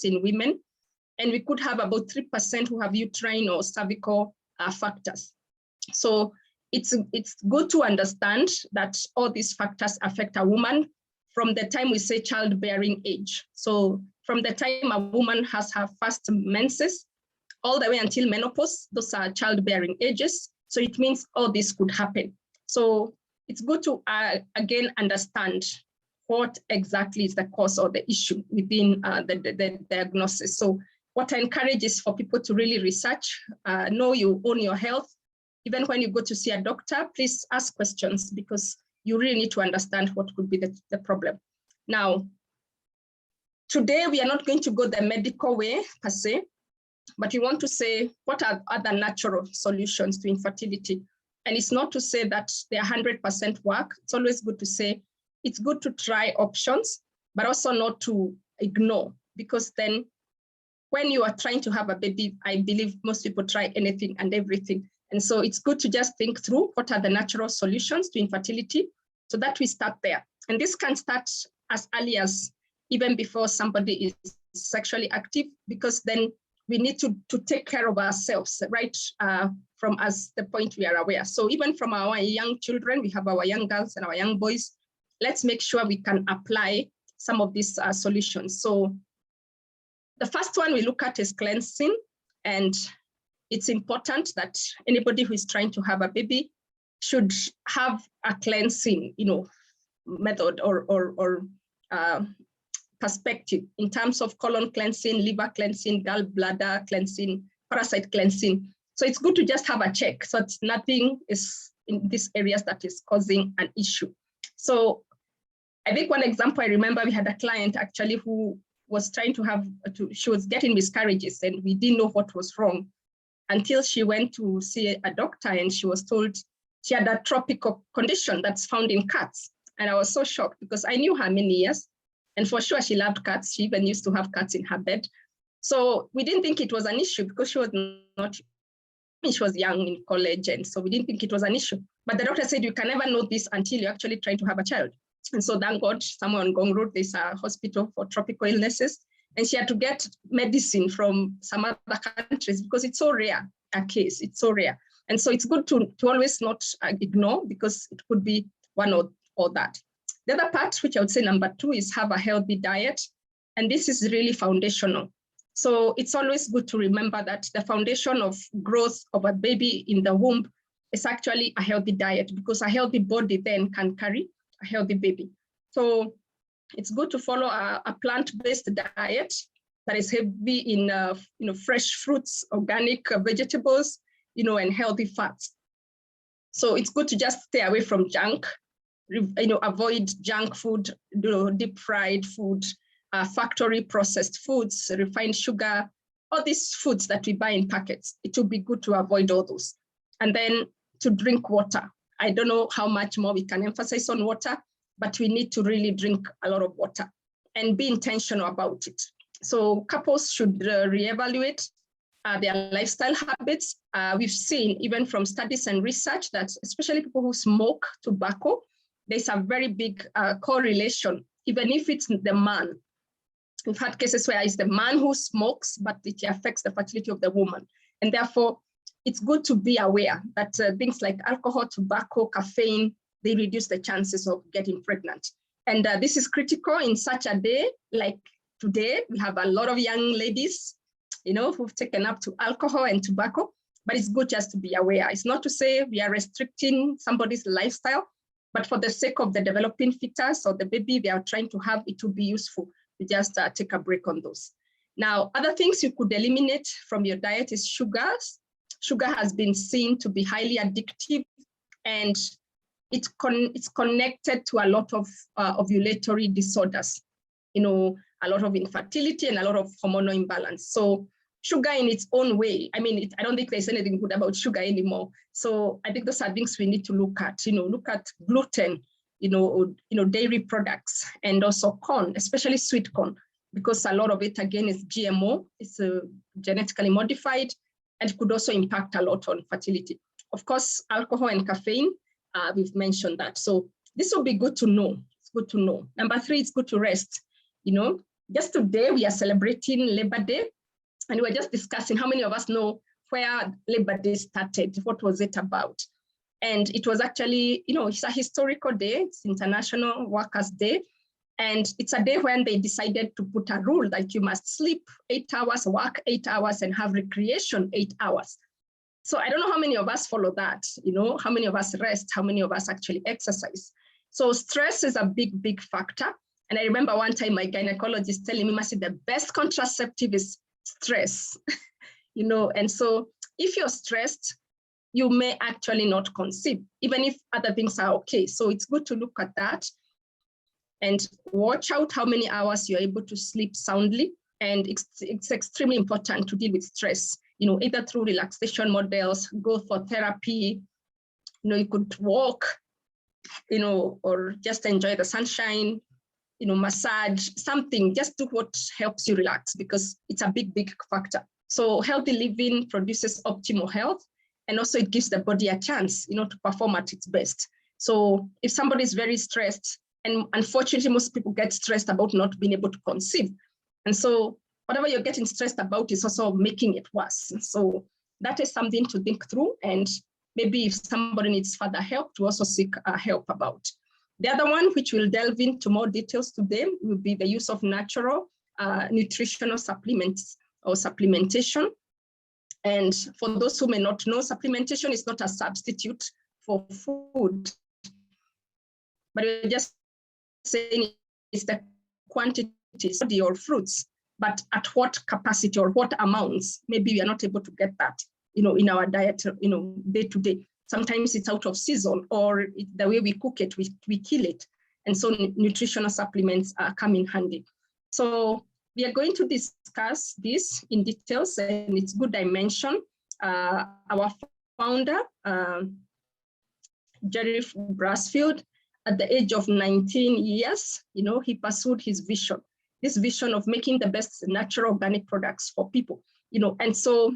in women, and we could have about 3% who have uterine or cervical factors. So it's good to understand that all these factors affect a woman from the time we say childbearing age. So from the time a woman has her first menses all the way until menopause, those are childbearing ages. So it means all this could happen. So it's good to, again, understand what exactly is the cause or the issue within the diagnosis. So what I encourage is for people to really research, know you own your health. Even when you go to see a doctor, please ask questions, because you really need to understand what could be the problem. Now, today we are not going to go the medical way per se, but we want to say what are other natural solutions to infertility. And it's not to say that they are 100% work. It's always good to say it's good to try options, but also not to ignore, because then when you are trying to have a baby, I believe most people try anything and everything. And so it's good to just think through what are the natural solutions to infertility, so that we start there. And this can start as early as even before somebody is sexually active, because then we need to take care of ourselves, right, from as the point we are aware. So even from our young children, we have our young girls and our young boys, let's make sure we can apply some of these solutions. So the first one we look at is cleansing, and it's important that anybody who is trying to have a baby should have a cleansing, method or perspective in terms of colon cleansing, liver cleansing, gallbladder cleansing, parasite cleansing. So it's good to just have a check, so that nothing is in these areas that is causing an issue. So I think one example I remember, we had a client actually who was trying to she was getting miscarriages, and we didn't know what was wrong until she went to see a doctor, and she was told she had a tropical condition that's found in cats. And I was so shocked, because I knew her many years, and for sure she loved cats. She even used to have cats in her bed. So we didn't think it was an issue, because she was young in college, and so we didn't think it was an issue. But the doctor said, you can never know this until you actually try to have a child. And so thank God, somewhere on Gong Road, there's a hospital for tropical illnesses, and she had to get medicine from some other countries, because it's so rare a case, it's so rare. And so it's good to always not ignore, because it could be one or that. The other part, which I would say number 2, is have a healthy diet. And this is really foundational. So it's always good to remember that the foundation of growth of a baby in the womb is actually a healthy diet, because a healthy body then can carry a healthy baby. So it's good to follow a plant-based diet that is heavy in fresh fruits, organic vegetables, and healthy fats. So it's good to just stay away from junk, avoid junk food, deep fried food, factory processed foods, refined sugar, all these foods that we buy in packets. It would be good to avoid all those. And then to drink water. I don't know how much more we can emphasize on water, but we need to really drink a lot of water and be intentional about it. So couples should reevaluate their lifestyle habits. We've seen, even from studies and research, that especially people who smoke tobacco, there's a very big correlation, even if it's the man. We've had cases where it's the man who smokes, but it affects the fertility of the woman. And therefore, it's good to be aware that things like alcohol, tobacco, caffeine, they reduce the chances of getting pregnant. And this is critical in such a day like today. We have a lot of young ladies, who've taken up to alcohol and tobacco, but it's good just to be aware. It's not to say we are restricting somebody's lifestyle, but for the sake of the developing fetus or the baby they are trying to have, it would be useful to just take a break on those. Now, other things you could eliminate from your diet is sugars. Sugar has been seen to be highly addictive, and it's connected to a lot of ovulatory disorders, a lot of infertility and a lot of hormonal imbalance. So sugar in its own way, I don't think there's anything good about sugar anymore. So I think those are things we need to look at, look at gluten, dairy products, and also corn, especially sweet corn, because a lot of it, again, is GMO, it's genetically modified, and could also impact a lot on fertility. Of course, alcohol and caffeine, we've mentioned that. So this will be good to know. It's good to know. Number 3, it's good to rest. just today we are celebrating Labor Day, and we're just discussing how many of us know where Labor Day started, what was it about? And it was actually, it's a historical day, it's International Workers' Day. And it's a day when they decided to put a rule that you must sleep 8 hours, work 8 hours, and have recreation 8 hours. So I don't know how many of us follow that, how many of us rest, how many of us actually exercise. So stress is a big, big factor. And I remember one time my gynecologist telling me, Mercy, the best contraceptive is stress, and so if you're stressed, you may actually not conceive, even if other things are okay. So it's good to look at that and watch out how many hours you're able to sleep soundly. And it's extremely important to deal with stress, either through relaxation models, go for therapy, you could walk, or just enjoy the sunshine, massage, something, just do what helps you relax, because it's a big, big factor. So healthy living produces optimal health, and also it gives the body a chance, to perform at its best. So if somebody is very stressed, and unfortunately, most people get stressed about not being able to conceive. And so whatever you're getting stressed about is also making it worse. So that is something to think through. And maybe if somebody needs further help, to also seek help about. The other one, which we'll delve into more details today, will be the use of natural nutritional supplements or supplementation. And for those who may not know, supplementation is not a substitute for food, but we're just saying it's the quantities or fruits, but at what capacity or what amounts. Maybe we are not able to get that, in our diet, day to day. Sometimes it's out of season, or the way we cook it, we kill it. And so nutritional supplements come in handy. So we are going to discuss this in details, and it's good I mention our founder, Jerry Brasfield. At the age of 19 years, he pursued his vision, this vision of making the best natural organic products for people, and so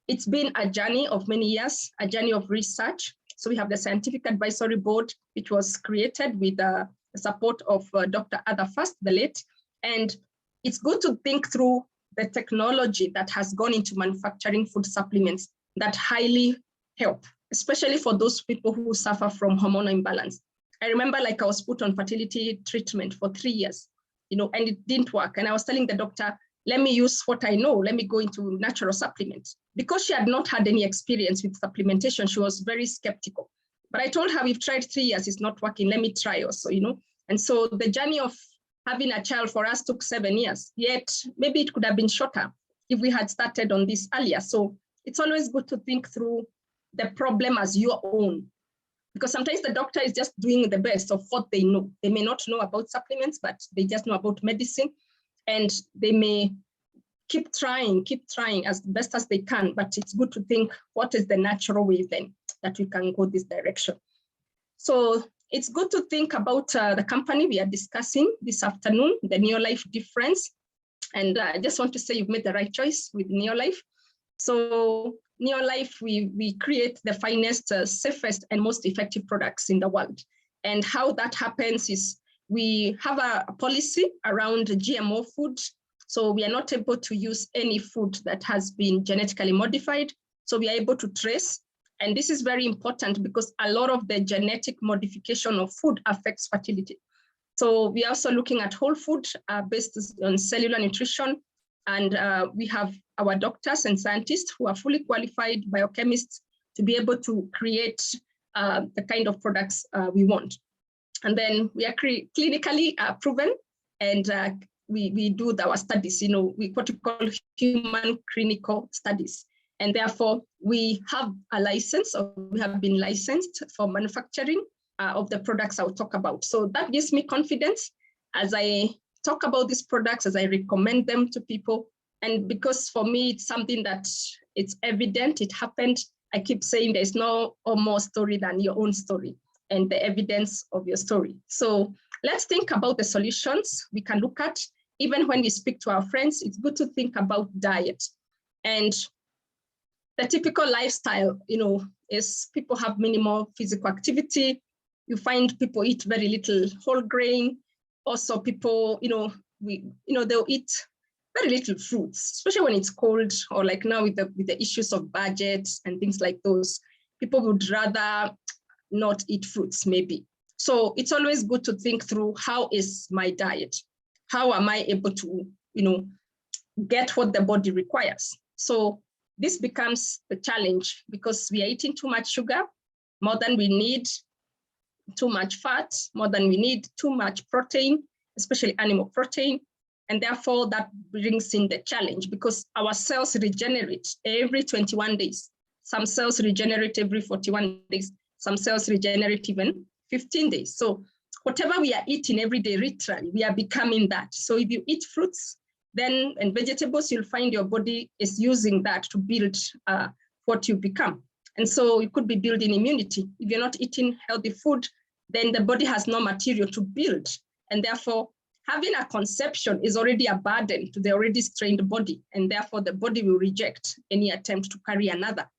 it's been a journey of many years, a journey of research. So we have the Scientific Advisory Board, which was created with the support of Dr. Ada Fast, the late, and it's good to think through the technology that has gone into manufacturing food supplements that highly help, especially for those people who suffer from hormonal imbalance. I remember I was put on fertility treatment for 3 years, and it didn't work. And I was telling the doctor, let me use what I know, let me go into natural supplements. Because she had not had any experience with supplementation, she was very skeptical. But I told her, we've tried 3 years, it's not working, let me try also, And so the journey of having a child for us took 7 years, yet maybe it could have been shorter if we had started on this earlier. So it's always good to think through the problem as your own, because sometimes the doctor is just doing the best of what they know. They may not know about supplements, but they just know about medicine, and they may keep trying as best as they can, but it's good to think, what is the natural way then that we can go this direction? So it's good to think about the company we are discussing this afternoon, the Neolife difference. And I just want to say you've made the right choice with Neolife. So Neolife, we create the finest, safest, and most effective products in the world. And how that happens is we have a policy around GMO food. So we are not able to use any food that has been genetically modified. So we are able to trace. And this is very important because a lot of the genetic modification of food affects fertility. So we are also looking at whole food based on cellular nutrition. And we have our doctors and scientists who are fully qualified biochemists to be able to create the kind of products we want. And then we are clinically proven, and we do our studies, what we call human clinical studies. And therefore, we have a license, or we have been licensed for manufacturing of the products I'll talk about. So that gives me confidence as I talk about these products, as I recommend them to people. And because for me, it's something that it's evident, it happened. I keep saying there's no more story than your own story and the evidence of your story. So let's think about the solutions we can look at. Even when we speak to our friends, it's good to think about diet. And the typical lifestyle, is people have minimal physical activity. You find people eat very little whole grain. Also people, they'll eat very little fruits, especially when it's cold, or like now with the issues of budget and things like those. People would rather not eat fruits, maybe. So it's always good to think through, how is my diet? How am I able to, get what the body requires? So this becomes the challenge, because we are eating too much sugar, more than we need, too much fat, more than we need, too much protein, especially animal protein. And therefore that brings in the challenge, because our cells regenerate every 21 days. Some cells regenerate every 41 days. Some cells regenerate even 15 days. So whatever we are eating every day, literally, we are becoming that. So if you eat fruits and vegetables, you'll find your body is using that to build what you become. And so you could be building immunity. If you're not eating healthy food, then the body has no material to build. And therefore, having a conception is already a burden to the already strained body. And therefore, the body will reject any attempt to carry another,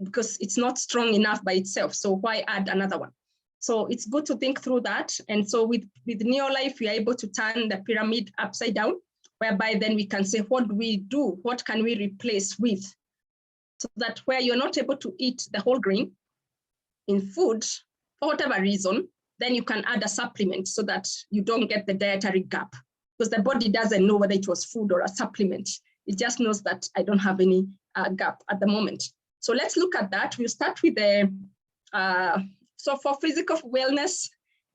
because it's not strong enough by itself. So why add another one? So it's good to think through that. And so with Neolife, we are able to turn the pyramid upside down, whereby then we can say, what do we do? What can we replace with? So that where you're not able to eat the whole grain in food, for whatever reason, then you can add a supplement so that you don't get the dietary gap, because the body doesn't know whether it was food or a supplement. It just knows that I don't have any gap at the moment. So let's look at that. We'll start with the, so for physical wellness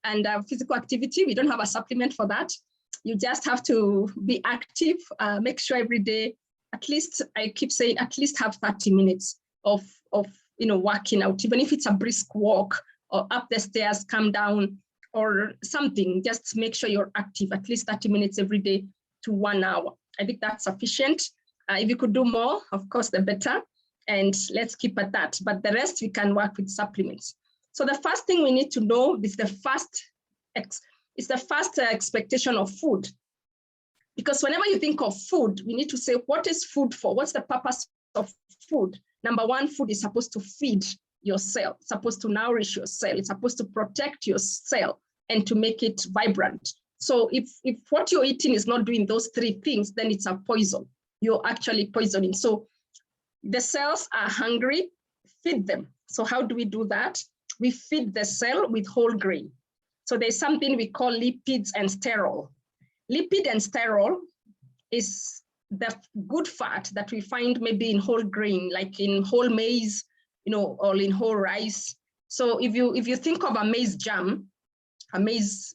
and physical activity, we don't have a supplement for that. You just have to be active, make sure every day, at least, I keep saying, at least have 30 minutes of working out, even if it's a brisk walk, or up the stairs, come down, or something. Just make sure you're active, at least 30 minutes every day to 1 hour. I think that's sufficient. If you could do more, of course, the better. And let's keep at that. But the rest, we can work with supplements. So the first thing we need to know is the first expectation of food. Because whenever you think of food, we need to say, what is food for? What's the purpose of food? Number one, food is supposed to feed your cell, it's supposed to nourish your cell, it's supposed to protect your cell and to make it vibrant. So if what you're eating is not doing those three things, then it's a poison. You're actually poisoning. So the cells are hungry, feed them. So how do we do that? We feed the cell with whole grain. So there's something we call lipids and sterol. Lipid and sterol is the good fat that we find maybe in whole grain, like in whole maize, or in whole rice. So if you think of a maize jam, a maize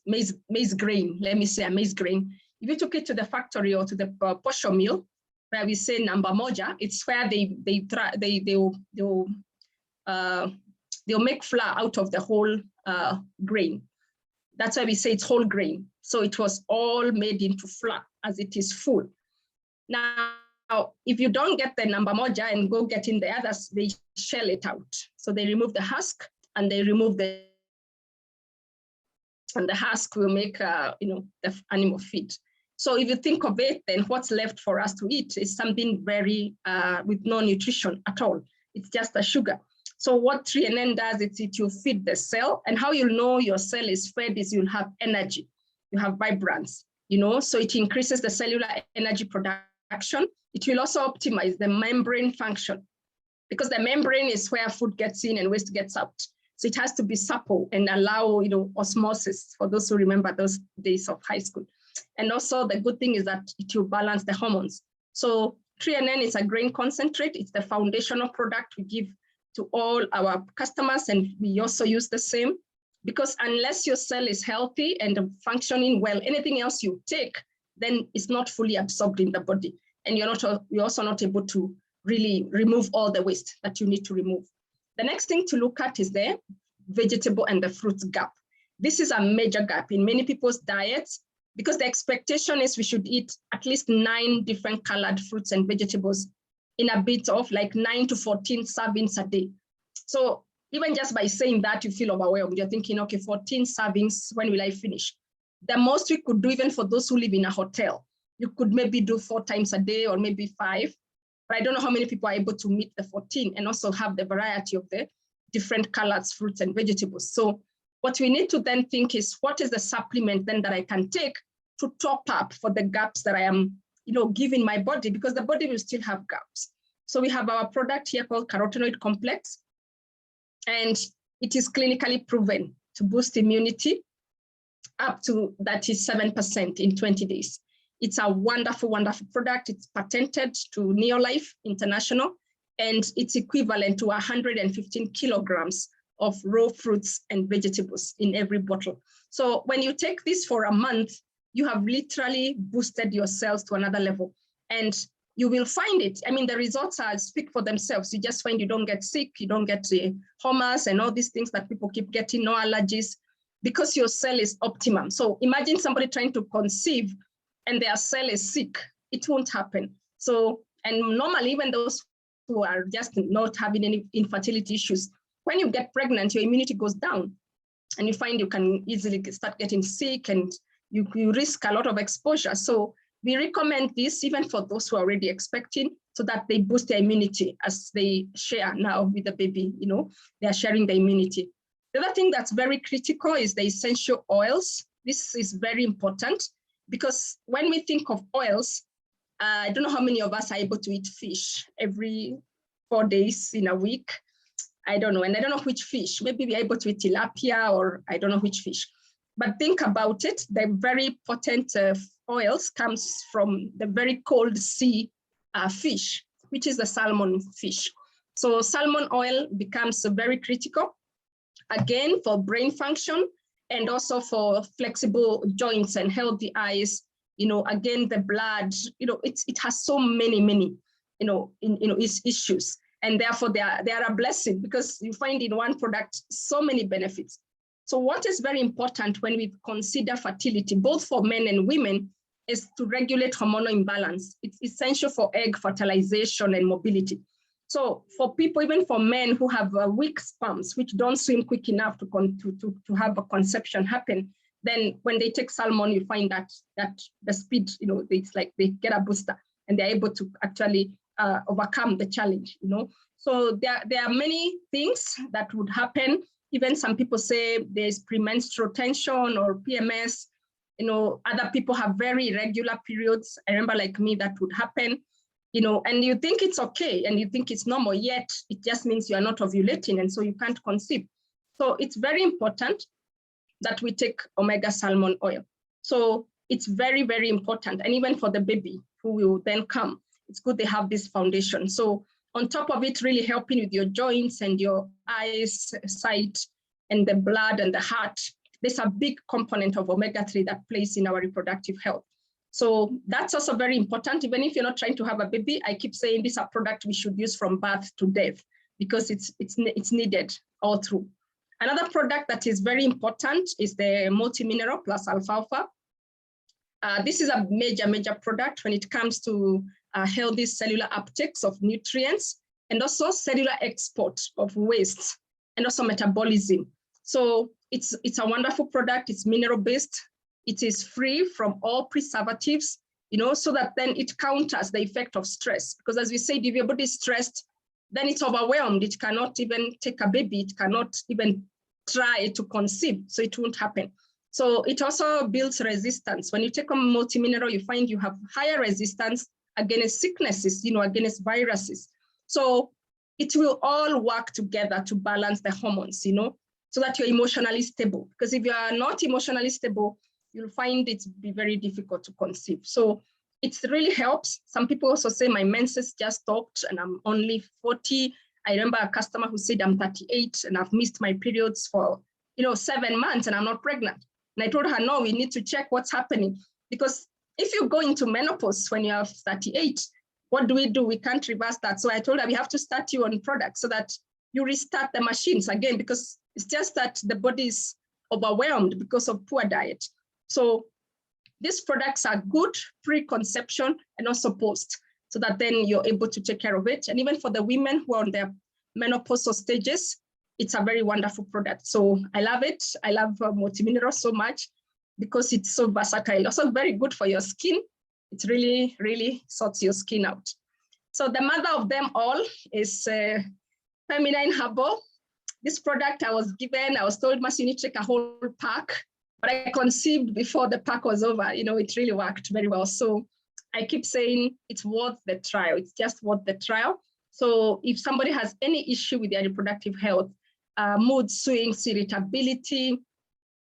grain, let me say a maize grain, if you took it to the factory or to the posho mill, where we say namba moja, it's where they'll make flour out of the whole grain. That's why we say it's whole grain. So it was all made into flour as it is full. Now, if you don't get the namba moja and go get in the others, they shell it out. So they remove the husk and they remove and the husk will make, the animal feed. So if you think of it, then what's left for us to eat is something very, with no nutrition at all. It's just a sugar. So what TNN does is it will feed the cell, and how you'll know your cell is fed is you'll have energy, you have vibrance, so it increases the cellular energy production. It will also optimize the membrane function, because the membrane is where food gets in and waste gets out. So it has to be supple and allow, osmosis, for those who remember those days of high school. And also the good thing is that it will balance the hormones. So TNN is a grain concentrate. It's the foundational product we give to all our customers, and we also use the same, because unless your cell is healthy and functioning well, anything else you take, then it's not fully absorbed in the body. And you're also not able to really remove all the waste that you need to remove. The next thing to look at is the vegetable and the fruits gap. This is a major gap in many people's diets, because the expectation is we should eat at least 9 different colored fruits and vegetables in a bit of like 9 to 14 servings a day. So even just by saying that, you feel overwhelmed. You're thinking, okay, 14 servings, when will I finish? The most we could do, even for those who live in a hotel, you could maybe do 4 times a day or maybe 5. But I don't know how many people are able to meet the 14 and also have the variety of the different colors, fruits and vegetables. So what we need to then think is, what is the supplement then that I can take to top up for the gaps that I am, giving my body, because the body will still have gaps. So we have our product here called carotenoid complex, and it is clinically proven to boost immunity up to 37% in 20 days. It's a wonderful, wonderful product. It's patented to Neolife International, and it's equivalent to 115 kilograms of raw fruits and vegetables in every bottle. So when you take this for a month, you have literally boosted your cells to another level. And you will find it. I mean, the results speak for themselves. You just find you don't get sick, you don't get the humors and all these things that people keep getting, no allergies, because your cell is optimum. So imagine somebody trying to conceive and their cell is sick. It won't happen. So, and normally even those who are just not having any infertility issues, when you get pregnant, your immunity goes down and you find you can easily start getting sick and you risk a lot of exposure. So we recommend this even for those who are already expecting, so that they boost their immunity as they share now with the baby, they are sharing the immunity. The other thing that's very critical is the essential oils. This is very important because when we think of oils, I don't know how many of us are able to eat fish every 4 days in a week. I don't know, and I don't know which fish. Maybe we're able to eat tilapia, or I don't know which fish. But think about it, the very potent oils comes from the very cold sea fish, which is the salmon fish. So salmon oil becomes very critical, again, for brain function and also for flexible joints and healthy eyes. Again, the blood, it has so many, issues. And therefore they are a blessing because you find in one product so many benefits. So what is very important when we consider fertility, both for men and women, is to regulate hormonal imbalance. It's essential for egg fertilization and mobility. So for people, even for men who have weak sperms, which don't swim quick enough to have a conception happen, then when they take salmon, you find that the speed, it's like they get a booster and they're able to actually overcome the challenge, So there are many things that would happen. Even some people say there's premenstrual tension or PMS. Other people have very irregular periods. I remember, like me, that would happen, and you think it's okay and you think it's normal, yet it just means you are not ovulating and so you can't conceive. So it's very important that we take omega salmon oil. So it's very, very important. And even for the baby who will then come, it's good they have this foundation. So on top of it, really helping with your joints and your eyes, sight, and the blood and the heart, there's a big component of omega-3 that plays in our reproductive health. So that's also very important. Even if you're not trying to have a baby, I keep saying this is a product we should use from birth to death because it's needed all through. Another product that is very important is the multi-mineral plus alfalfa. This is a major product when it comes to healthy cellular uptakes of nutrients and also cellular export of waste and also metabolism. So it's a wonderful product. It's mineral-based. It is free from all preservatives, so that then it counters the effect of stress. Because as we said, if your body is stressed, then it's overwhelmed. It cannot even take a baby. It cannot even try to conceive, so it won't happen. So it also builds resistance. When you take a multi-mineral, you find you have higher resistance against sicknesses, against viruses. So it will all work together to balance the hormones, so that you're emotionally stable. Because if you are not emotionally stable, you'll find it be very difficult to conceive. So it really helps. Some people also say my menses just stopped and I'm only 40. I remember a customer who said I'm 38 and I've missed my periods for 7 months and I'm not pregnant. And I told her, no, we need to check what's happening. Because if you go into menopause when you're 38, what do? We can't reverse that. So I told her we have to start you on products so that you restart the machines again, because it's just that the body is overwhelmed because of poor diet. So these products are good pre-conception and also post, so that then you're able to take care of it. And even for the women who are on their menopausal stages, it's a very wonderful product. So I love it. I love multi-mineral so much because it's so versatile. Also very good for your skin. It really, really sorts your skin out. So the mother of them all is Feminine Herbal. This product I was told, Mas, you need to take a whole pack. but I conceived before the pack was over. It really worked very well. So I keep saying it's worth the trial. It's just worth the trial. So if somebody has any issue with their reproductive health, mood swings, irritability,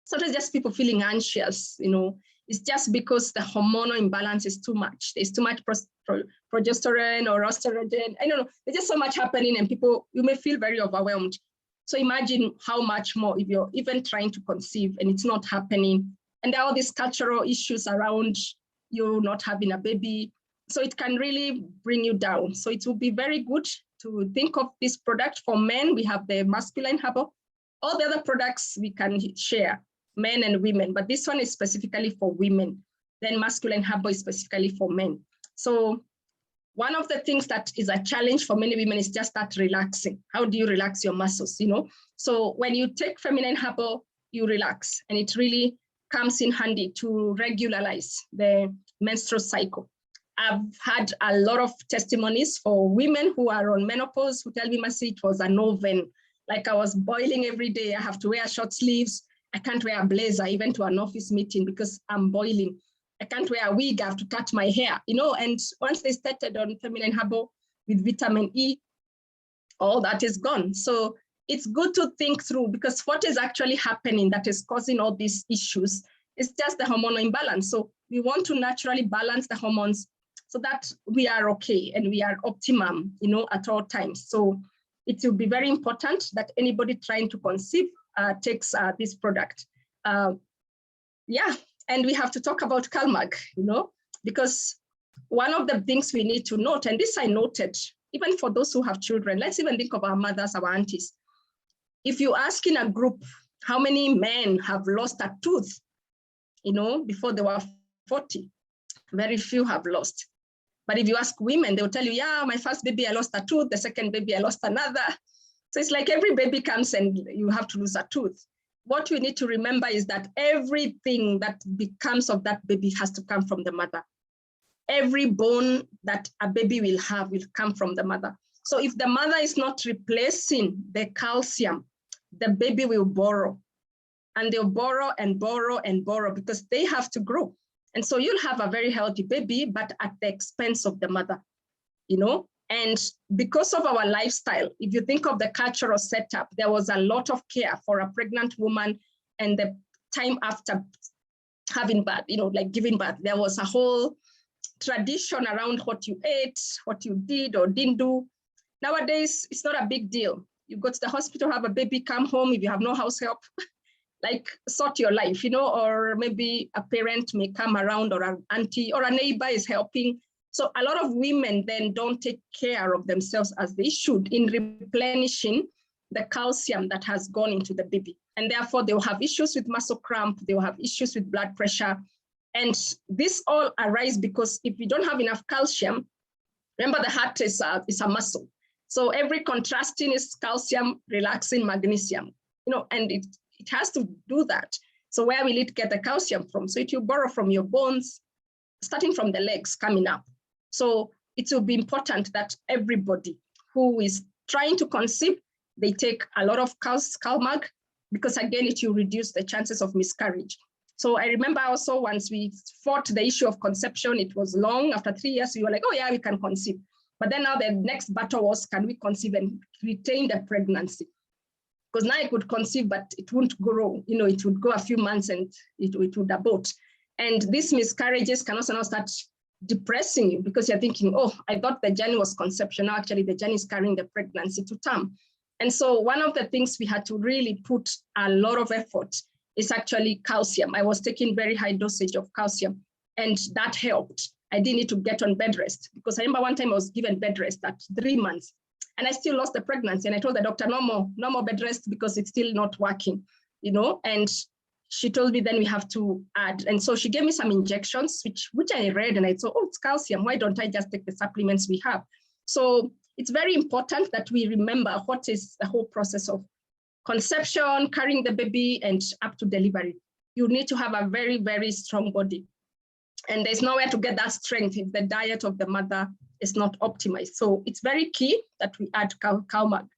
sometimes just people feeling anxious, it's just because the hormonal imbalance is too much. There's too much progesterone or estrogen. I don't know, there's just so much happening and you may feel very overwhelmed. So imagine how much more if you're even trying to conceive and it's not happening. And there are all these cultural issues around you not having a baby. So it can really bring you down. So it will be very good to think of this product. For men, we have the masculine herbal. All the other products we can share, men and women, but this one is specifically for women. Then masculine herbal is specifically for men. So one of the things that is a challenge for many women is just that relaxing. How do you relax your muscles, So when you take feminine herbal, you relax, and it really comes in handy to regularize the menstrual cycle. I've had a lot of testimonies for women who are on menopause who tell me, Mercy, it was an oven. Like I was boiling every day. I have to wear short sleeves. I can't wear a blazer even to an office meeting because I'm boiling. I can't wear a wig. I have to cut my hair, and once they started on feminine herbal with vitamin E, all that is gone. So it's good to think through, because what is actually happening that is causing all these issues is just the hormonal imbalance. So we want to naturally balance the hormones so that we are okay and we are optimum, at all times. So it will be very important that anybody trying to conceive takes this product. And we have to talk about CalMag, because one of the things we need to note, and this I noted, even for those who have children, let's even think of our mothers, our aunties. If you ask in a group, how many men have lost a tooth, before they were 40, very few have lost. But if you ask women, they'll tell you, yeah, my first baby, I lost a tooth. The second baby, I lost another. So it's like every baby comes and you have to lose a tooth. What we need to remember is that everything that becomes of that baby has to come from the mother. Every bone that a baby will have will come from the mother. So if the mother is not replacing the calcium, the baby will borrow. And they'll borrow and borrow and borrow because they have to grow. And so you'll have a very healthy baby, but at the expense of the mother, And because of our lifestyle, if you think of the cultural setup, there was a lot of care for a pregnant woman and the time after having birth, like giving birth. There was a whole tradition around what you ate, what you did or didn't do. Nowadays, it's not a big deal. You go to the hospital, have a baby, come home. If you have no house help, like sort your life, or maybe a parent may come around or an auntie or a neighbor is helping. So a lot of women then don't take care of themselves as they should in replenishing the calcium that has gone into the baby. And therefore they'll have issues with muscle cramp, they'll have issues with blood pressure. And this all arises because if you don't have enough calcium, remember the heart is a muscle. So every contrasting is calcium, relaxing, magnesium, and it has to do that. So where will it get the calcium from? So it will borrow from your bones, starting from the legs coming up. So it will be important that everybody who is trying to conceive, they take a lot of CalMag, because again, it will reduce the chances of miscarriage. So I remember also once we fought the issue of conception, it was long. After 3 years, we were like, oh yeah, we can conceive. But then now the next battle was, can we conceive and retain the pregnancy? Because now I could conceive, but it wouldn't grow. It would go a few months and it would abort. And these miscarriages can also now start depressing you because you're thinking, oh, I thought the journey was conception. Now actually the journey is carrying the pregnancy to term. And so one of the things we had to really put a lot of effort is actually calcium. I was taking very high dosage of calcium and that helped. I didn't need to get on bed rest because I remember one time I was given bed rest at 3 months and I still lost the pregnancy. And I told the doctor, no more bed rest because it's still not working, and she told me then we have to add. And so she gave me some injections, which I read and I thought, oh, it's calcium. Why don't I just take the supplements we have? So it's very important that we remember what is the whole process of conception, carrying the baby, and up to delivery. You need to have a very, very strong body. And there's nowhere to get that strength if the diet of the mother is not optimized. So it's very key that we add CalMag.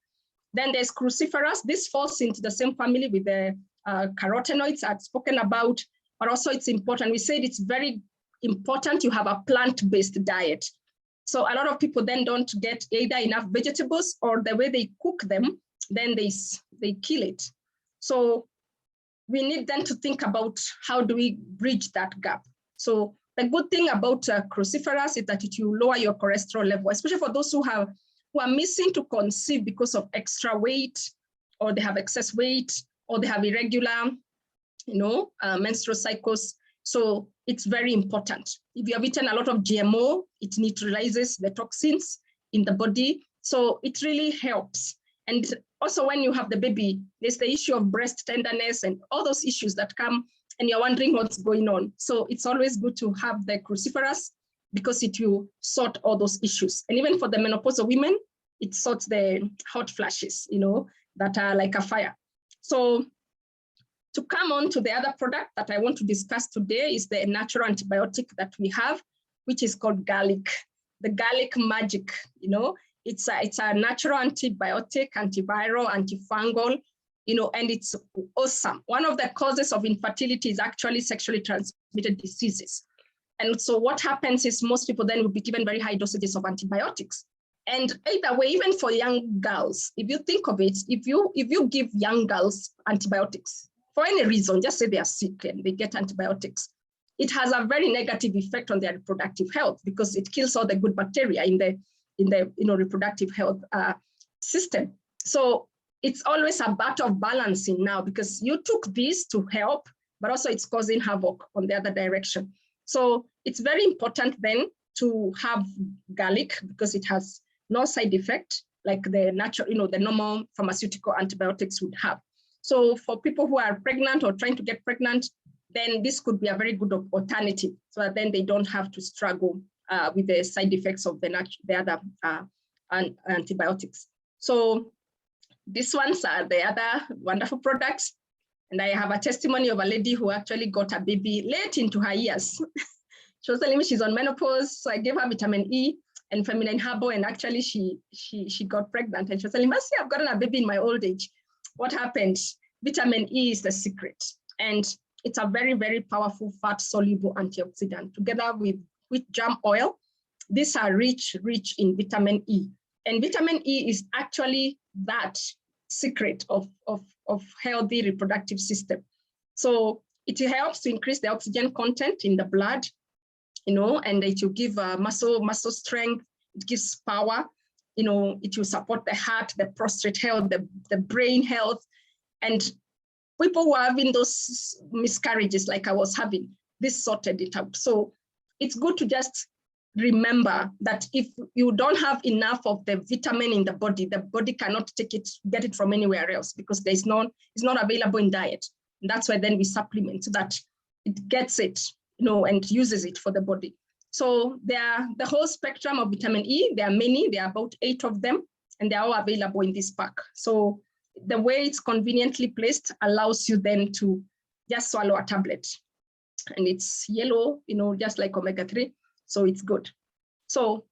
Then there's cruciferous. This falls into the same family with the carotenoids I've spoken about, but also it's important. We said it's very important you have a plant-based diet. So a lot of people then don't get either enough vegetables or the way they cook them, then they kill it. So we need then to think about how do we bridge that gap. So the good thing about cruciferous is that it will lower your cholesterol level, especially for those who are missing to conceive because of extra weight, or they have excess weight, or they have irregular, menstrual cycles. So it's very important. If you have eaten a lot of GMO, it neutralizes the toxins in the body. So it really helps. And also when you have the baby, there's the issue of breast tenderness and all those issues that come, and you're wondering what's going on. So it's always good to have the cruciferous because it will sort all those issues. And even for the menopausal women, it sorts the hot flashes, that are like a fire. So to come on to the other product that I want to discuss today is the natural antibiotic that we have, which is called garlic, the garlic magic. It's a natural antibiotic, antiviral, antifungal, and it's awesome. One of the causes of infertility is actually sexually transmitted diseases. And so what happens is most people then will be given very high dosages of antibiotics. And either way, even for young girls, if you think of it, if you give young girls antibiotics, for any reason, just say they are sick and they get antibiotics, it has a very negative effect on their reproductive health because it kills all the good bacteria in the reproductive health system. So it's always a battle of balancing now because you took this to help, but also it's causing havoc on the other direction. So it's very important then to have garlic because it has no side effect like the natural, the normal pharmaceutical antibiotics would have. So for people who are pregnant or trying to get pregnant, then this could be a very good alternative so that then they don't have to struggle with the side effects of the other antibiotics. So these ones are the other wonderful products. And I have a testimony of a lady who actually got a baby late into her years. She was telling me she's on menopause, so I gave her vitamin E and feminine herbal, and actually she got pregnant. And she was telling me, I've gotten a baby in my old age. What happened? Vitamin E is the secret. And it's a very, very powerful fat-soluble antioxidant. Together with germ oil, these are rich in vitamin E. And vitamin E is actually that secret of healthy reproductive system. So it helps to increase the oxygen content in the blood, and it will give muscle strength, it gives power, it will support the heart, the prostate health, the brain health. And people who are having those miscarriages like I was having, this sorted it out. So it's good to just remember that if you don't have enough of the vitamin in the body cannot get it from anywhere else because it's not available in diet. And that's why then we supplement so that it gets it, and uses it for the body. So there are the whole spectrum of vitamin E. There are many, there are about 8 of them, and they're all available in this pack. So the way it's conveniently placed allows you then to just swallow a tablet. And it's yellow, just like omega-3. So it's good. So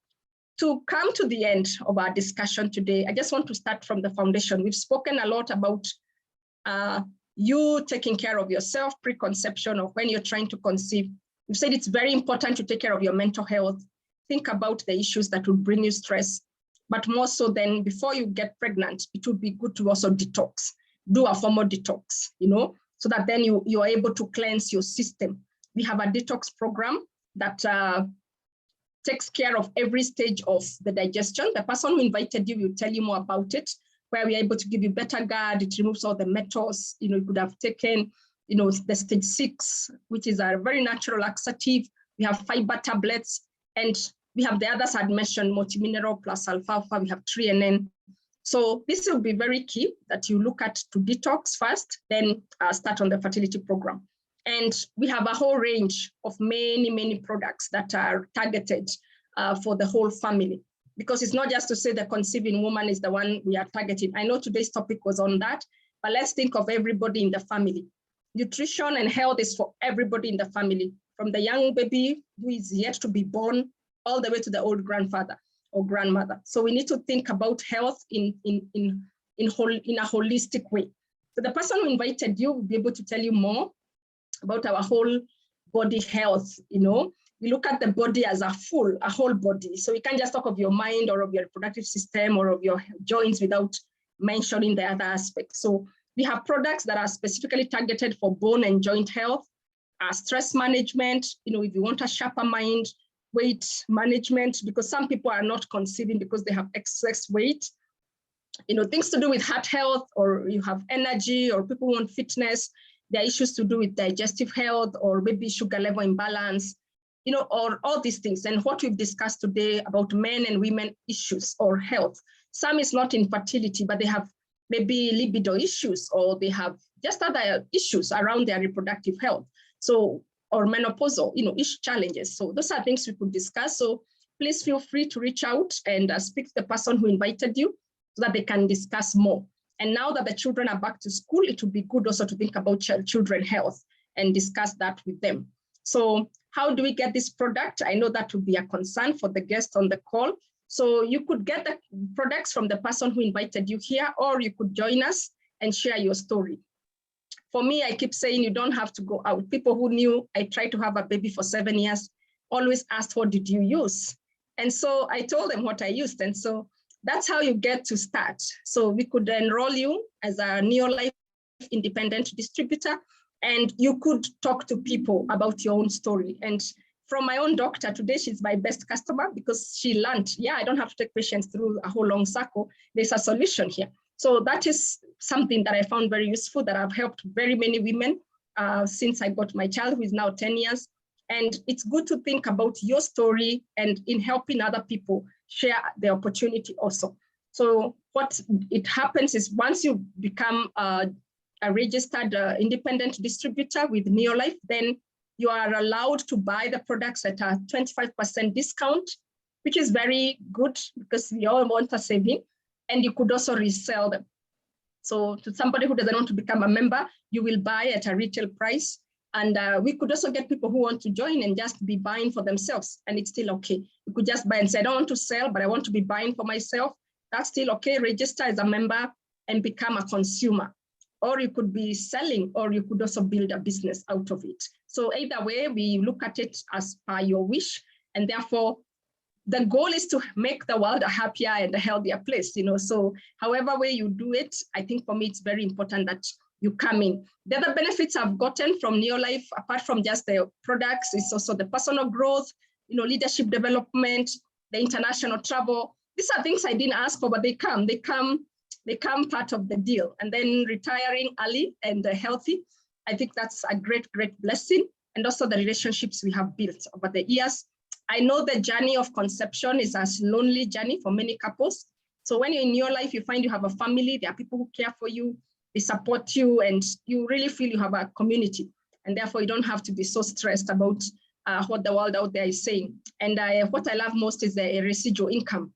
to come to the end of our discussion today, I just want to start from the foundation. We've spoken a lot about you taking care of yourself, preconception, or when you're trying to conceive. We've said it's very important to take care of your mental health. Think about the issues that will bring you stress. But more so then, before you get pregnant, it would be good to also detox, do a formal detox, so that then you are able to cleanse your system. We have a detox program that takes care of every stage of the digestion. The person who invited you will tell you more about it, where we are able to give you better guard. It removes all the metals, you could have taken, the stage 6, which is a very natural laxative. We have fiber tablets, and we have the others I'd mentioned, multimineral plus alfalfa. We have TRNN. So this will be very key that you look at to detox first, then start on the fertility program. And we have a whole range of many, many products that are targeted for the whole family, because it's not just to say the conceiving woman is the one we are targeting. I know today's topic was on that, but let's think of everybody in the family. Nutrition and health is for everybody in the family, from the young baby who is yet to be born all the way to the old grandfather or grandmother. So we need to think about health in a holistic way. So the person who invited you will be able to tell you more about our whole body health. We look at the body as a whole body. So you can't just talk of your mind or of your reproductive system or of your joints without mentioning the other aspects. So we have products that are specifically targeted for bone and joint health, stress management, if you want a sharper mind, weight management, because some people are not conceiving because they have excess weight, things to do with heart health, or you have energy, or people want fitness, there are issues to do with digestive health, or maybe sugar level imbalance, or all these things. And what we've discussed today about men and women issues or health. Some is not infertility, but they have maybe libido issues, or they have just other issues around their reproductive health. So, or menopausal, challenges. So those are things we could discuss. So please feel free to reach out and speak to the person who invited you so that they can discuss more. And now that the children are back to school, it would be good also to think about children's health and discuss that with them. So how do we get this product? I know that would be a concern for the guest on the call. So you could get the products from the person who invited you here, or you could join us and share your story. For me, I keep saying you don't have to go out. People who knew I tried to have a baby for 7 years always asked, what did you use? And so I told them what I used. And so that's how you get to start. So we could enroll you as a Neolife independent distributor, and you could talk to people about your own story. And from my own doctor today, she's my best customer because she learned, I don't have to take patients through a whole long cycle. There's a solution here. So that is something that I found very useful, that I've helped very many women since I got my child, who is now 10 years. And it's good to think about your story and in helping other people share the opportunity also. So what it happens is once you become a registered independent distributor with Neolife, then you are allowed to buy the products at a 25% discount, which is very good because we all want a saving, and you could also resell them. So to somebody who doesn't want to become a member, you will buy at a retail price. And we could also get people who want to join and just be buying for themselves, and it's still okay. You could just buy and say, I don't want to sell, but I want to be buying for myself. That's still okay. Register as a member and become a consumer. Or you could be selling, or you could also build a business out of it. So either way, we look at it as per your wish. And therefore, the goal is to make the world a happier and a healthier place. So however way you do it, I think for me, it's very important that you come in. The other benefits I've gotten from Neolife, apart from just the products, is also the personal growth, leadership development, the international travel. These are things I didn't ask for, but they come part of the deal. And then retiring early and healthy, I think that's a great, great blessing. And also the relationships we have built over the years. I know the journey of conception is a lonely journey for many couples. So when you're in your life, you find you have a family, there are people who care for you, they support you, and you really feel you have a community. And therefore, you don't have to be so stressed about what the world out there is saying. And what I love most is the residual income.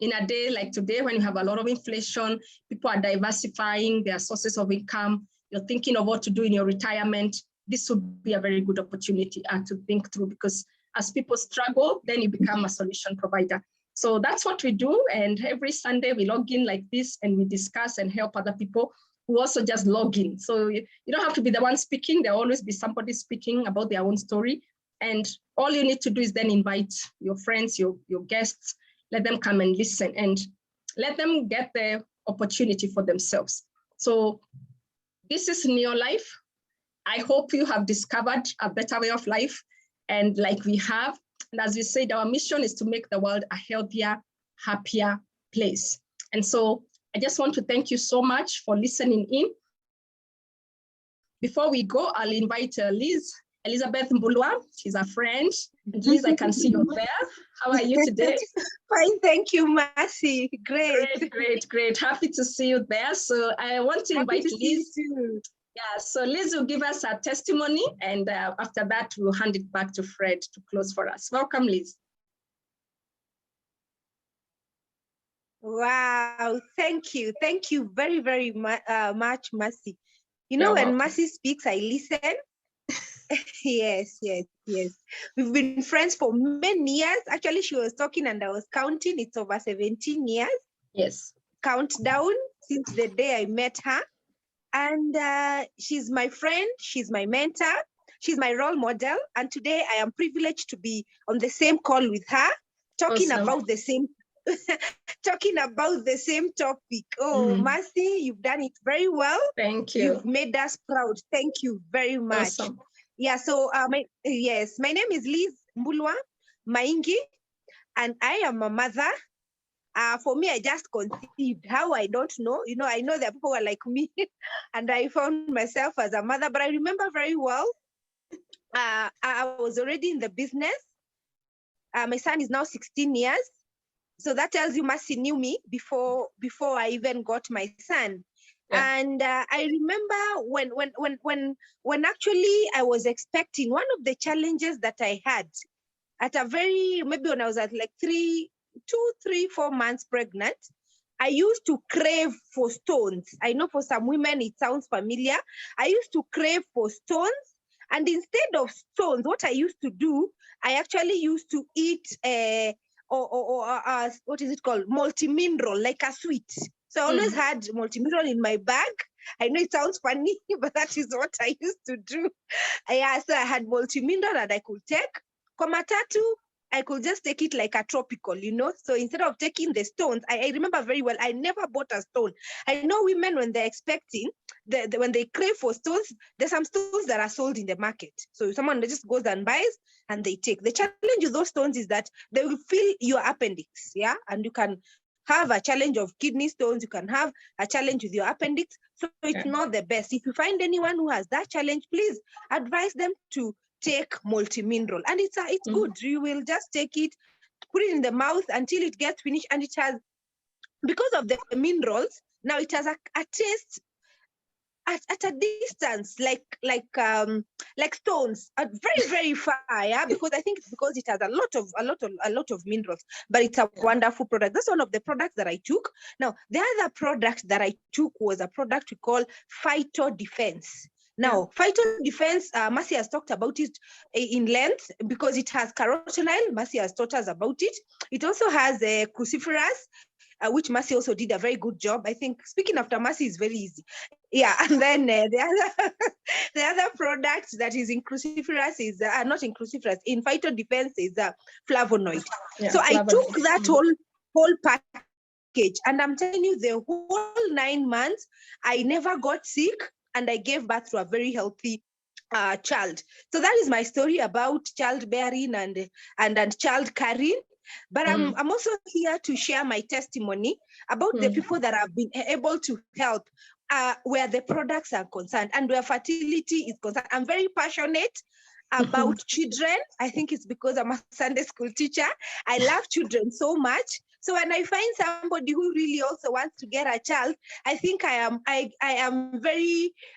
In a day like today, when you have a lot of inflation, people are diversifying their sources of income, you're thinking of what to do in your retirement, this would be a very good opportunity to think through, because as people struggle, then you become a solution provider. So that's what we do. And every Sunday we log in like this and we discuss and help other people who also just log in. So you don't have to be the one speaking. There'll always be somebody speaking about their own story. And all you need to do is then invite your friends, your guests, let them come and listen and let them get the opportunity for themselves. So this is Neolife. I hope you have discovered a better way of life. And like we have, and as we said, our mission is to make the world a healthier, happier place. And so I just want to thank you so much for listening in. Before we go, I'll invite Elizabeth Mbulwa. She's a friend. And Liz, I can see you there. How are you today? Fine, thank you, Mercy. Great. Great. Happy to see you there. So I want to invite Liz. Yeah, so Liz will give us a testimony, and after that, we'll hand it back to Fred to close for us. Welcome, Liz. Wow, thank you. Thank you very, very much, Mercy. When Mercy speaks, I listen. Yes. We've been friends for many years. Actually, she was talking and I was counting. It's over 17 years. Yes. Countdown since the day I met her. And she's my friend, she's my mentor, she's my role model. And today I am privileged to be on the same call with her, talking Awesome. about the same talking about the same topic. Oh, Mercy, you've done it very well. Thank you. You've made us proud. Thank you very much. Awesome. Yeah, so my name is Liz Mbulwa Maingi, and I am a mother. For me, I just conceived. How, I don't know. You know, I know that people were like me, and I found myself as a mother. But I remember very well, I was already in the business. My son is now 16 years. So that tells you Mercy knew me before I even got my son. Yeah. And I remember when actually I was expecting, one of the challenges that I had at maybe when I was at like 4 months pregnant, I used to crave for stones. I know for some women it sounds familiar. I used to crave for stones. And instead of stones, what I used to do, I actually used to eat what is it called? Multi-mineral, like a sweet. So I always had multi-mineral in my bag. I know it sounds funny, but that is what I used to do. So I had multi-mineral that I could take. Komatatu, I could just take it like a tropical, you know. So instead of taking the stones, I remember very well, I never bought a stone. I know women, when they're expecting, when they crave for stones, there's some stones that are sold in the market. So someone just goes and buys and they take. The challenge with those stones is that they will fill your appendix, yeah? And you can have a challenge of kidney stones, you can have a challenge with your appendix. So it's not the best. If you find anyone who has that challenge, please advise them to take multi-mineral. And it's good. You will just take it, put it in the mouth until it gets finished. And it has, because of the minerals, now it has a taste at a distance, like stones, very, very far, yeah. Because I think it's because it has a lot of minerals, but it's a wonderful product. That's one of the products that I took. Now, the other product that I took was a product we call Phyto-Defense. Now, Phyto-Defense, Mercy has talked about it in length because it has carotenoid. Mercy has taught us about it. It also has cruciferous, which Mercy also did a very good job. I think speaking after Mercy is very easy. Yeah, and then the other product that is in cruciferous is not in cruciferous, in Phyto-Defense is flavonoid. Yeah, so flavonoid. I took that whole package, and I'm telling you, the whole 9 months, I never got sick, and I gave birth to a very healthy child. So that is my story about childbearing and child carrying. But I'm also here to share my testimony about the people that I've been able to help where the products are concerned and where fertility is concerned. I'm very passionate about children. I think it's because I'm a Sunday school teacher. I love children so much. So when I find somebody who really also wants to get a child, I think I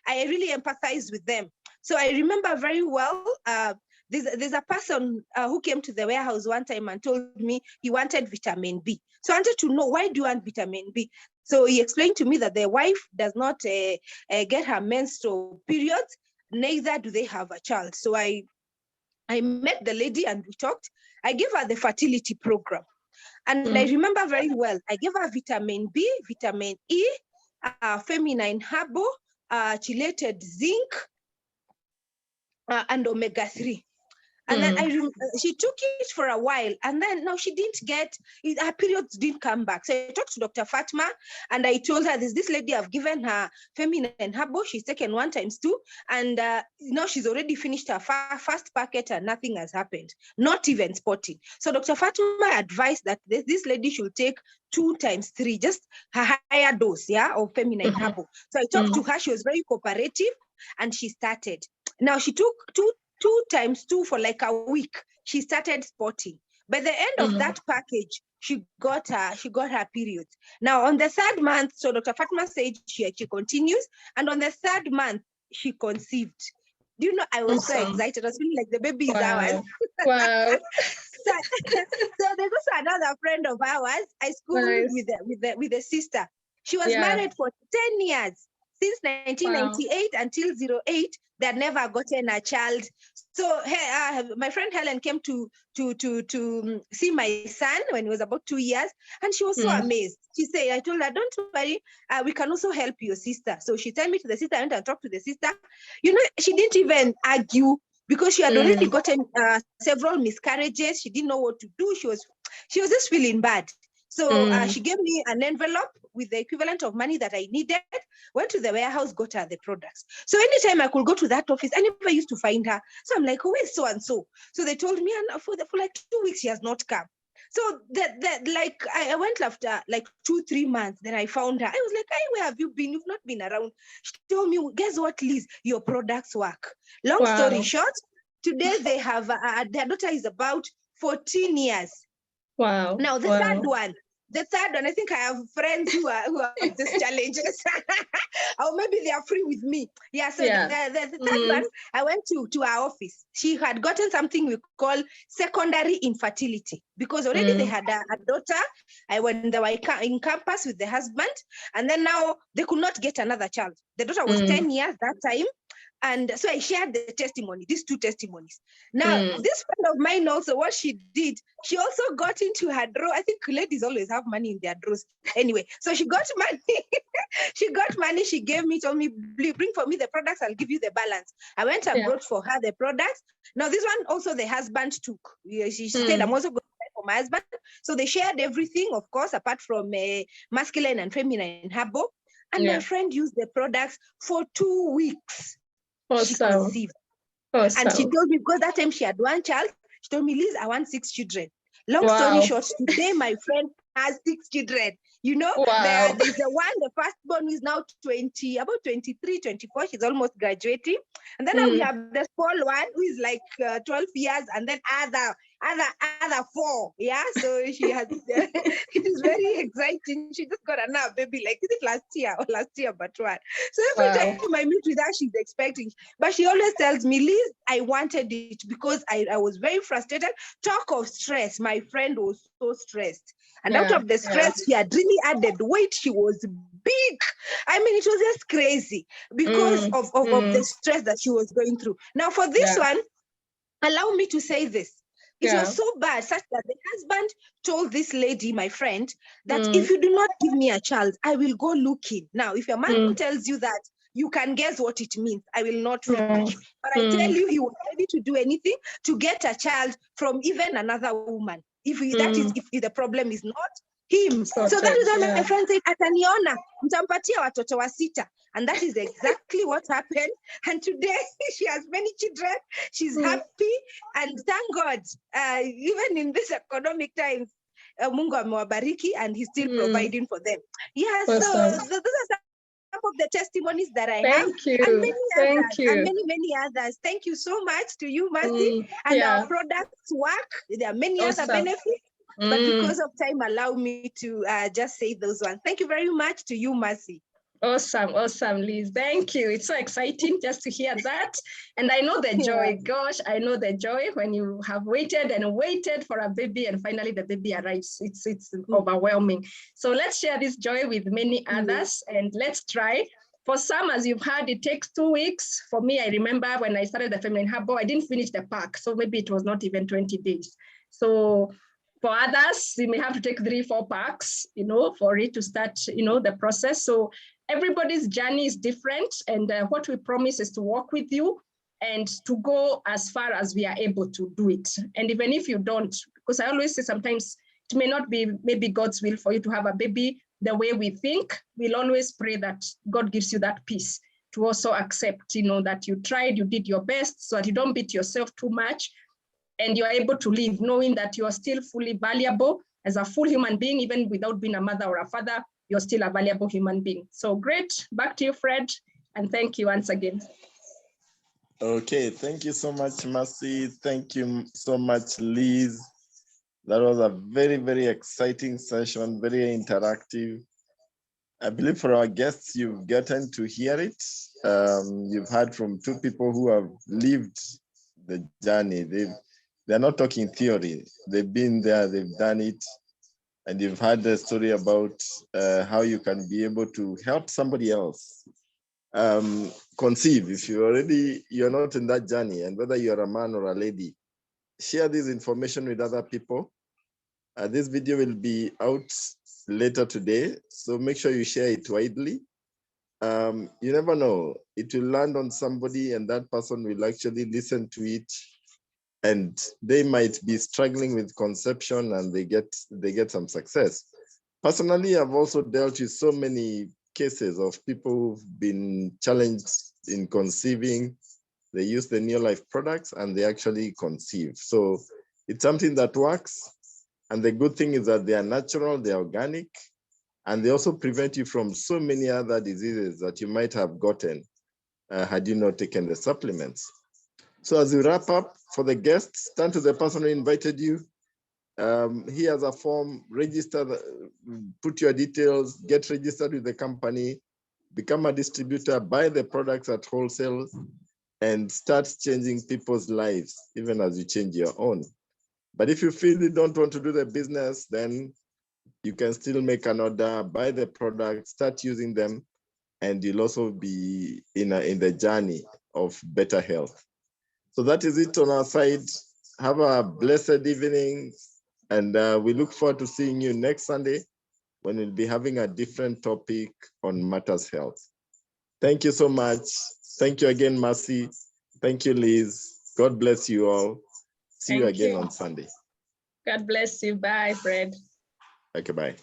really empathize with them. So I remember very well, there's a person who came to the warehouse one time and told me he wanted vitamin B. So I wanted to know, why do you want vitamin B? So he explained to me that their wife does not get her menstrual periods, neither do they have a child. So I met the lady and we talked. I gave her the fertility program. And I remember very well, I gave her vitamin B, vitamin E, feminine herbal, chelated zinc, and omega-3. And then she took it for a while, and then now she didn't get, her periods didn't come back. So I talked to Dr. Fatma, and I told her, this lady, I've given her feminine herbal, she's taken 1 times 2, and now she's already finished her first packet and nothing has happened, not even spotting. So Dr. Fatma advised that this lady should take 2 times 3, just a higher dose, of feminine herbal. So I talked to her, she was very cooperative, and she started. Now she took 2 times 2 for like a week. She started spotting. By the end of that package, she got her periods. Now on the 3rd month, so Dr. Fatma said she continues, and on the 3rd month she conceived. Do you know, I was so excited. I was feeling like the baby is ours. Wow. So there's also another friend of ours. I schooled with the sister. She was married for 10 years. Since 1998 until 08, They had never gotten a child. So my friend Helen came to see my son when he was about 2 years, and she was so amazed. She said, I told her, don't worry, we can also help your sister. So she sent me to the sister. I went and talked to the sister. You know, she didn't even argue because she had already gotten several miscarriages. She didn't know what to do. She was just feeling bad. So she gave me an envelope with the equivalent of money that I needed, went to the warehouse, got her the products. So anytime I could go to that office, I never used to find her. So I'm like, who is so-and-so? So they told me, and for like 2 weeks, she has not come. So like I went after like 2-3 months, then I found her. I was like, hey, where have you been? You've not been around. She told me, guess what, Liz? Your products work. Long story short, today they have, their daughter is about 14 years. Wow. Now the third one, I think I have friends who have these challenges, or maybe they are free with me. Yeah. So the third one, I went to our office. She had gotten something we call secondary infertility because already they had a daughter. They were in campus with the husband, and then now they could not get another child. The daughter was 10 years that time. And so I shared the testimony, these 2 testimonies. Now, this friend of mine also, what she did, she also got into her drawer. I think ladies always have money in their drawers. Anyway, so she got money. She got money. She gave me, told me, bring for me the products. I'll give you the balance. I went and brought for her the products. Now, this one also the husband took. She said, I'm also going to buy for my husband. So they shared everything, of course, apart from masculine and feminine herbal. And my friend used the products for 2 weeks. She conceived. And she told me, because that time she had 1 child, she told me, Liz, I want 6 children. Long story short, today my friend has 6 children. You know, there's the firstborn who is now about 23, 24. She's almost graduating. And then now we have the small one who is like 12 years, and then other 4. Yeah, so she has, it is very exciting. She just got another baby, like, is it last year but one. So every time I meet with her, she's expecting. But she always tells me, Liz, I wanted it because I was very frustrated. Talk of stress. My friend was so stressed. And out of the stress, she had really added weight. She was big. I mean, it was just crazy because of the stress that she was going through. Now, for this one, allow me to say this. It was so bad, such that the husband told this lady, my friend, that if you do not give me a child, I will go looking. Now, if your man tells you that, you can guess what it means. I will not finish. But I tell you, he was ready to do anything to get a child from even another woman. If the problem is not him. So that is why my friend said, ataniona, mtampatia watoto wa 6. And that is exactly what happened. And today she has many children. She's happy. And thank God, even in this economic times, Mungu amewabariki and he's still providing for them. Yeah, so those are some of the testimonies that I have. And many others. Thank you so much to you, Mercy. And our products work. There are many other benefits. But because of time, allow me to just say those ones. Thank you very much to you, Mercy. Awesome, Liz. Thank you. It's so exciting just to hear that. And I know the joy. Gosh, I know the joy when you have waited and waited for a baby and finally the baby arrives. It's overwhelming. So let's share this joy with many others and let's try. For some, as you've heard, it takes 2 weeks. For me, I remember when I started the Feminine Herbal, I didn't finish the pack. So maybe it was not even 20 days. So for others, you may have to take 3-4 packs, for it to start, the process. So everybody's journey is different. And what we promise is to work with you and to go as far as we are able to do it. And even if you don't, because I always say sometimes it may not be maybe God's will for you to have a baby the way we think. We'll always pray that God gives you that peace to also accept, that you tried, you did your best so that you don't beat yourself too much. And you're able to live knowing that you are still fully valuable as a full human being, even without being a mother or a father, you're still a valuable human being. So great. Back to you, Fred. And thank you once again. Okay. Thank you so much, Mercy. Thank you so much, Liz. That was a very, very exciting session, very interactive. I believe for our guests, you've gotten to hear it. You've heard from 2 people who have lived the journey. They're not talking theory. They've been there, they've done it. And you've heard the story about how you can be able to help somebody else conceive. If you're not in that journey, and whether you're a man or a lady, share this information with other people. This video will be out later today, so make sure you share it widely. You never know, it will land on somebody and that person will actually listen to it, and they might be struggling with conception and they get some success. Personally, I've also dealt with so many cases of people who've been challenged in conceiving. They use the Neolife products and they actually conceive. So it's something that works. And the good thing is that they are natural, they're organic, and they also prevent you from so many other diseases that you might have gotten had you not taken the supplements. So as we wrap up, for the guests, turn to the person who invited you. He has a form, register, put your details, get registered with the company, become a distributor, buy the products at wholesale, and start changing people's lives, even as you change your own. But if you feel you don't want to do the business, then you can still make an order, buy the product, start using them, and you'll also be in the journey of better health. So that is it on our side. Have a blessed evening, and we look forward to seeing you next Sunday when we'll be having a different topic on matters health. Thank you so much. Thank you again, Mercy. Thank you, Liz. God bless you all. See you again on Sunday. God bless you. Bye, Fred. Okay, bye.